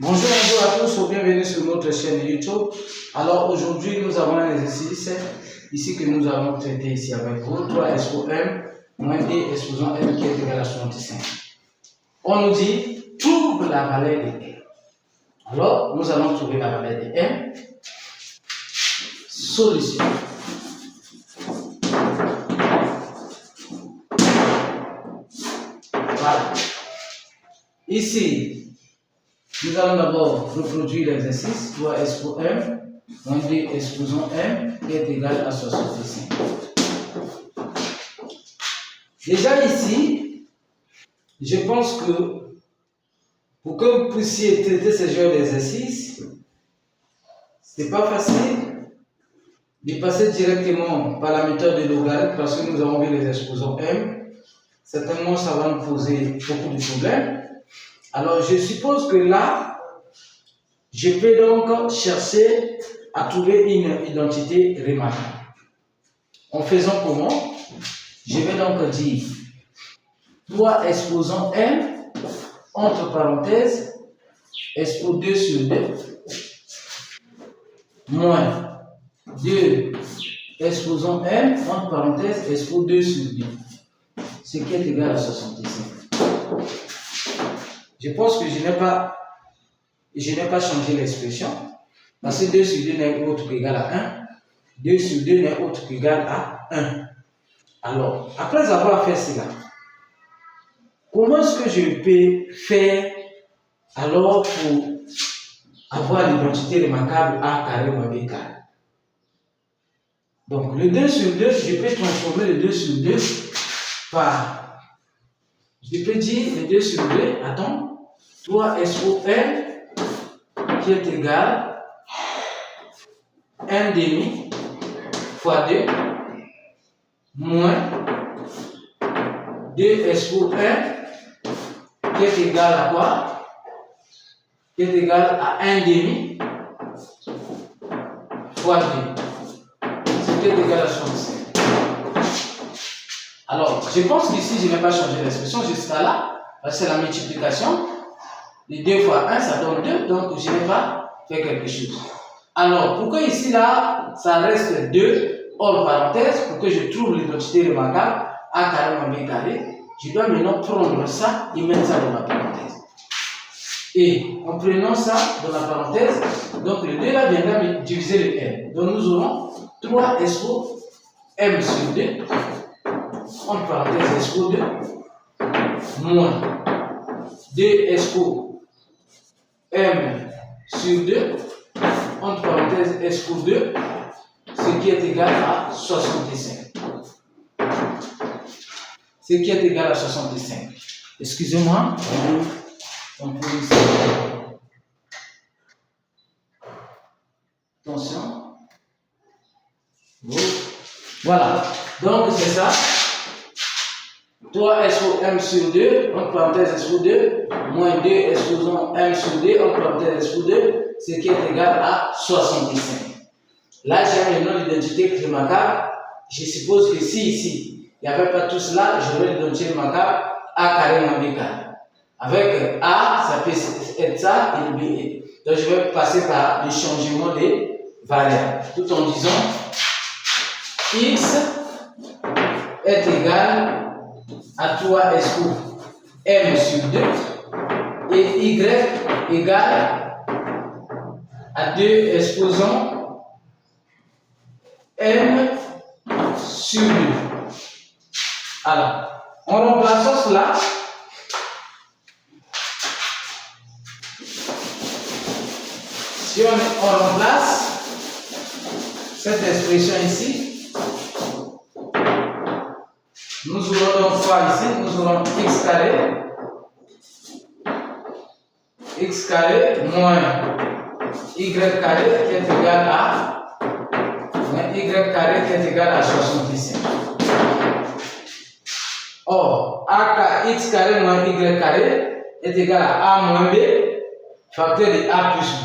Bonjour à tous, bienvenue sur notre chaîne YouTube. Alors aujourd'hui nous avons un exercice ici que nous allons traiter ici avec vous. 3 expo m moins d exposant m qui est égal à 65. On nous dit trouve la valeur de m. Alors nous allons trouver la valeur de m. Solution. Voilà. Ici, nous allons d'abord reproduire l'exercice 3 expo m moins d exposant m qui est égal à 65. Déjà ici, je pense que pour que vous puissiez traiter ce genre d'exercice, ce n'est pas facile de passer directement par la méthode de logarithme parce que nous avons vu les exposants m. Certainement, ça va nous poser beaucoup de problèmes. Alors, je suppose que là, je peux donc chercher à trouver une identité remarquable. En faisant comment? Je vais donc dire 3 exposant m, entre parenthèses, expo 2 sur 2, moins 2 exposant m, entre parenthèses, expo 2 sur 2, ce qui est égal à 65. Je pense que je n'ai pas changé l'expression, parce que 2 sur 2 n'est autre qu'égal à 1, 2 sur 2 n'est autre qu'égal à 1. Alors, après avoir fait cela, comment est-ce que je peux faire alors pour avoir l'identité remarquable A carré moins B carré? Donc, le 2 sur 2, je peux transformer le 2 sur 2 par, je peux dire le 2 sur 2, attends, 3 expo m qui est égal à 1 demi fois 2 moins 2 expo m qui est égal à quoi? Qui est égal à 1 demi fois 2, ce qui est égal à 65. Alors, je pense qu'ici, je n'ai pas changé l'expression jusqu'à là, parce que c'est la multiplication. Les 2 fois 1, ça donne 2, donc je n'ai pas fait quelque chose. Alors, pourquoi ici, là, ça reste 2, hors parenthèse, pour que je trouve l'identité remarquable, A carré moins B carré, je dois maintenant prendre ça et mettre ça dans la parenthèse. Et en prenant ça dans la parenthèse, donc le 2 là viendra me diviser le m. Donc nous aurons 3 expo m sur 2, entre parenthèses expo 2, moins 2 expo m sur 2, entre parenthèses expo 2, ce qui est égal à 65. Ce qui est égal à 65. Excusez-moi, on peut ici. Attention. Voilà. Donc c'est ça. 3 expo m sur 2, entre parenthèses expo 2, moins 2 exposant m sur 2, entre parenthèses expo 2, ce qui est égal à 65. Là, j'ai maintenant l'identité remarquable. Je suppose que si ici, il n'y avait pas tout cela, j'aurais l'identité remarquable A carré moins B carré. Avec A, ça peut être ça et B. Donc, je vais passer par le changement des variables, tout en disant X est égal à 3 expo m sur 2 et Y égale à 2 exposant m sur 2. Alors, en remplaçant cela, si on remplace cette expression ici, nous aurons donc quoi ici? Nous aurons x carré moins y carré qui est égal à moins y carré qui est égal à 65. Or, x carré moins y carré est égal à a moins b, facteur de a plus b.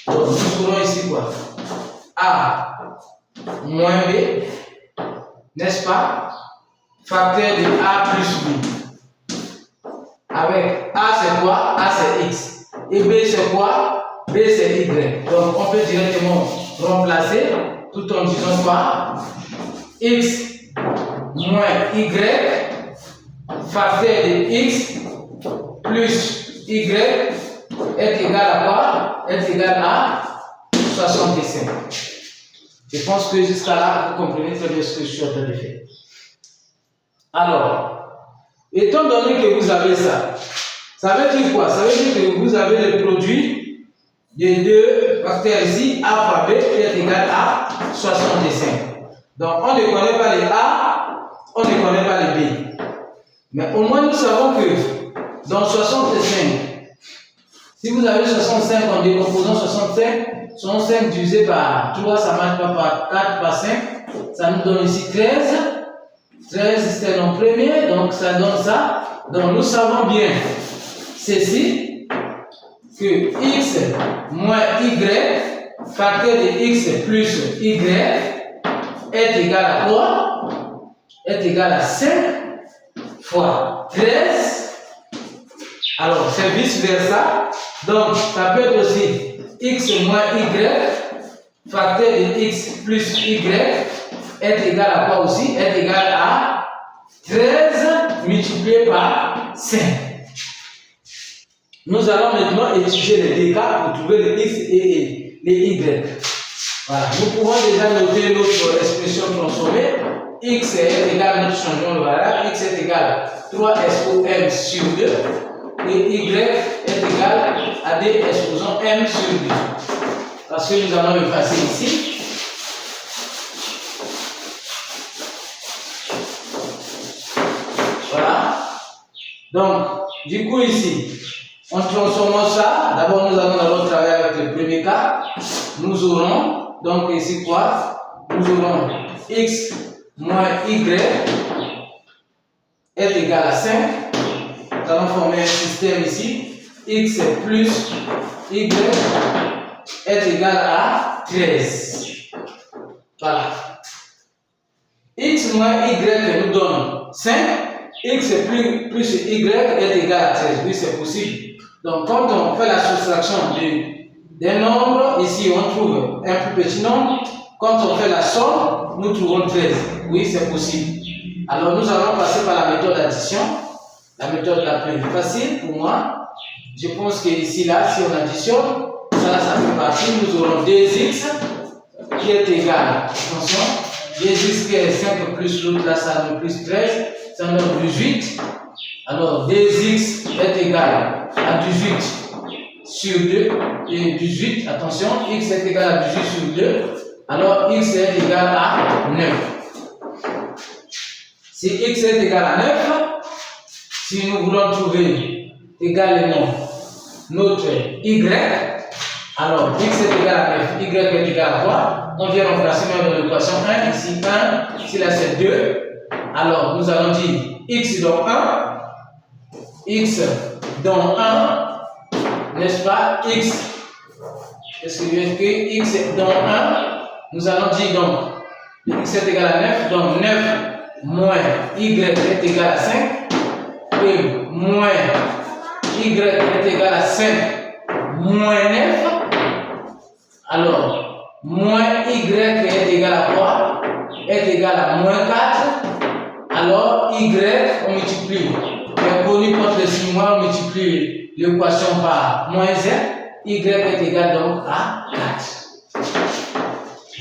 Donc, nous aurons ici quoi? A moins b, n'est-ce pas? Facteur de a plus b. Avec a c'est quoi? A c'est x. Et B c'est quoi? B c'est Y. Donc on peut directement remplacer tout en disant quoi? X moins Y facteur de X plus Y est égal à quoi? Est égal à 65. Je pense que jusqu'à là, vous comprenez très bien ce que je suis en train de faire. Alors, étant donné que vous avez ça, ça veut dire quoi? Ça veut dire que vous avez le produit des deux facteurs ici, A fois B, qui est égal à 65. Donc, on ne connaît pas les A, on ne connaît pas les B. Mais au moins, nous savons que dans 65, si vous avez 65 en décomposant 65 divisé par 3, ça ne marche pas par 4, par 5, ça nous donne ici 13. 13, c'est le premier, donc ça donne ça. Donc nous savons bien ceci, que x moins y, facteur de x plus y, est égal à quoi? Est égal à 5 fois 13. Alors c'est vice versa. Donc ça peut être aussi x moins y, facteur de x plus y, est égal à quoi aussi? Est égal à 13 multiplié par 5. Nous allons maintenant étudier les dégâts pour trouver les x et les y. Voilà. Nous pouvons déjà noter notre expression transformée. X est égal à notre changement de variable. X est égal à 3 exposant m sur 2. Et y est égal à d exposant m sur 2. Parce que nous allons effacer ici. Voilà. Donc, du coup, ici, en transformant ça, d'abord nous allons d'abord travailler avec le premier cas. Nous aurons, donc ici quoi? Nous aurons x moins y est égal à 5. Nous allons former un système ici. X plus y est égal à 13. Voilà. X moins y nous donne 5. X plus y est égal à 13. Oui, c'est possible. Donc, quand on fait la soustraction d'un nombre, ici on trouve un plus petit nombre. Quand on fait la somme, nous trouvons 13. Oui, c'est possible. Alors, nous allons passer par la méthode d'addition. La méthode la plus facile pour moi. Je pense que ici, là, si on additionne, ça fait partie. Nous aurons 2x qui est égal, attention, 2x qui est 5 plus l'autre, là, ça donne plus 13. Ça donne 18. Alors 2x est égal à 18 sur 2. Et 18, attention, x est égal à 18 sur 2. Alors x est égal à 9. Si x est égal à 9, si nous voulons trouver également notre y, alors x est égal à 9, y est égal à quoi? On vient remplacer même dans l'équation 1, ici 1, ici là c'est 2. Alors, nous allons dire x dans 1, x dans 1, n'est-ce pas? X, est-ce que x dans 1, nous allons dire donc, x est égal à 9, donc 9 moins y est égal à 5, et moins y est égal à 5 moins 9, alors, moins y est égal à quoi? Est égal à moins 4. Alors, y, on multiplie l'inconnu contre le signe moins, on multiplie l'équation par moins 1. Y est égal donc à 4.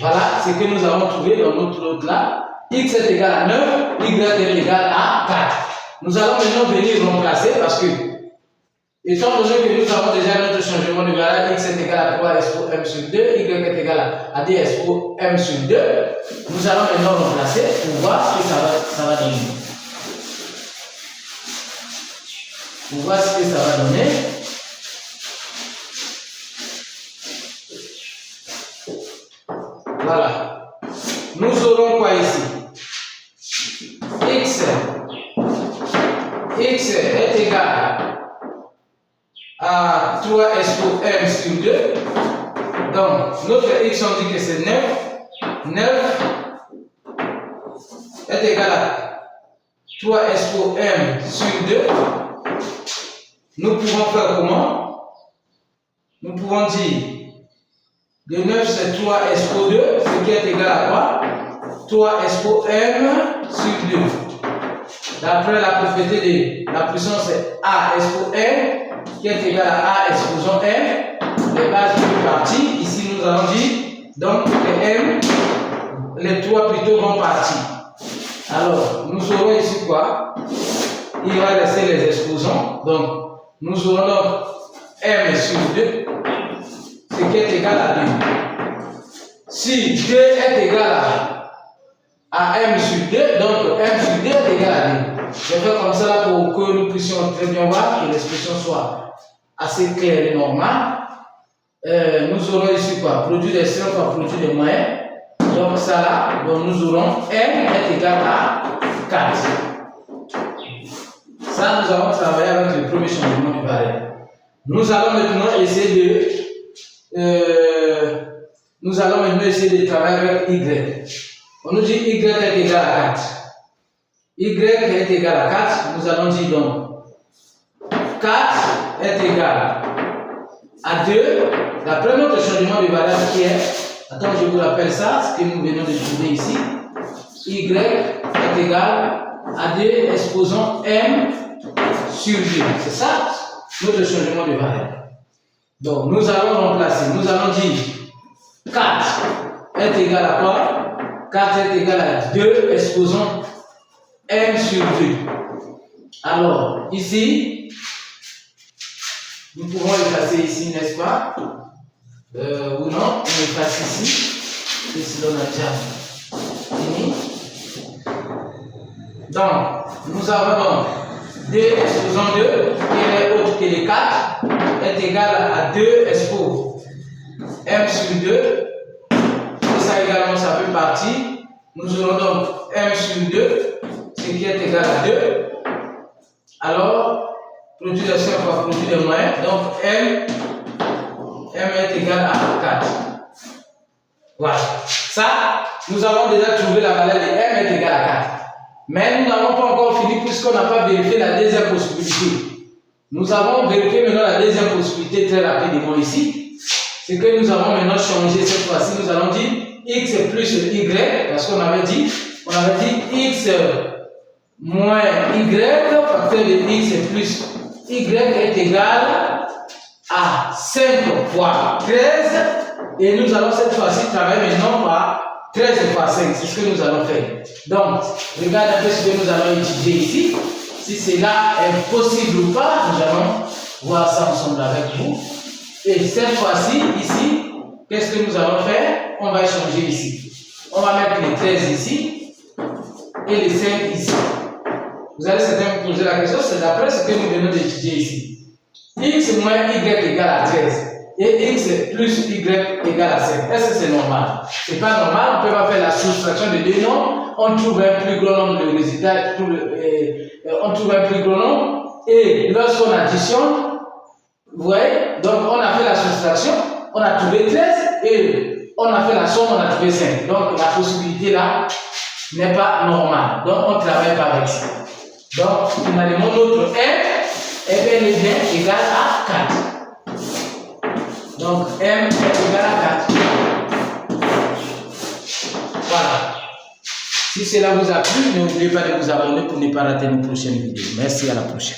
Voilà ce que nous avons trouvé dans notre autre là. X est égal à 9, y est égal à 4. Nous allons maintenant venir remplacer parce que, étant donné que nous avons déjà notre changement de variable, x est égal à 3 expo m sur 2, y est égal à d expo m sur 2, nous allons maintenant remplacer pour voir ce que ça va donner. Pour voir ce que ça va donner. Voilà. Nous aurons quoi ici? X est égal à 3 expo m sur 2. Donc, notre x, on dit que c'est 9. 9 est égal à 3 expo m sur 2. Nous pouvons faire comment? nous pouvons dire de 9 c'est 3 expo 2, ce qui est égal à quoi? 3 expo m sur 2. D'après la propriété de la puissance, c'est A expo m qui est égal à A exposant m. Les bases sont parties. Ici, nous allons dire donc les m, les 3 plutôt vont partir. Alors, nous aurons ici quoi? Il va rester les exposants. Donc, nous aurons donc m sur 2, ce qui est égal à 2. Si 2 est égal à m sur 2, donc m sur 2 est égal à 2. Je vais faire comme ça pour que nous puissions très bien voir que l'expression soit assez claire et normale. Nous aurons ici quoi? Produit des strings par produit des moyens. Donc ça là, donc nous aurons m est égal à 4. Ça, nous allons travailler avec le premier changement du variable. Nous allons maintenant essayer de travailler avec y. On nous dit y est égal à 4. Y est égal à 4. Nous allons dire donc 4 est égal à 2. D'après notre changement de variable qui est, attends, je vous rappelle ça, ce que nous venons de trouver ici. Y est égal à 2 exposant m sur 2. C'est ça notre changement de variable. Donc nous allons remplacer. Nous allons dire 4 est égal à quoi? 4 est égal à 2 exposant m sur 2. Alors ici, nous pouvons effacer ici, n'est-ce pas? Ou non, on efface ici. Ici, on a déjà fini. Donc, nous avons donc 2 exposant 2, qui est autre que les 4, est égal à 2 expo m sur 2. Et ça également, ça peut partir. Nous aurons donc m sur 2, ce qui est égal à 2. Alors, produit de somme fois produit de moyens, donc m est égal à 4. Voilà. Ça, nous avons déjà trouvé la valeur de m est égal à 4. Mais nous n'avons pas encore fini puisqu'on n'a pas vérifié la deuxième possibilité. Nous avons vérifié maintenant la deuxième possibilité très rapidement ici. C'est que nous avons maintenant changé cette fois-ci. Nous allons dire x plus y, parce qu'on avait dit x moins y, facteur de x plus y est égal à 5 fois 13. Et nous allons cette fois-ci travailler maintenant par 13 fois 5, c'est ce que nous allons faire. Donc, regardez un peu ce que nous allons étudier ici. Si cela est possible ou pas, nous allons voir ça ensemble avec vous. Et cette fois-ci, ici, qu'est-ce que nous allons faire? On va changer ici. On va mettre les 13 ici et les 5 ici. Vous allez certainement vous poser la question, c'est d'après ce que nous venons d'étudier ici. X moins y égale à 13. Et x plus y égale à 5. Est-ce que c'est normal? C'est pas normal. On peut pas faire la soustraction de deux nombres. On trouve un plus grand nombre de résultats. On trouve un plus grand nombre. Et lorsqu'on additionne, vous voyez, donc on a fait la soustraction, on a trouvé 13 et on a fait la somme, on a trouvé 5. Donc la possibilité là n'est pas normale. Donc on ne travaille pas avec ça. Donc finalement notre m est bel et bien égal à 4. Donc m est égal à 4. Voilà. Si cela vous a plu, n'oubliez pas de vous abonner pour ne pas rater nos prochaines vidéos. Merci, à la prochaine.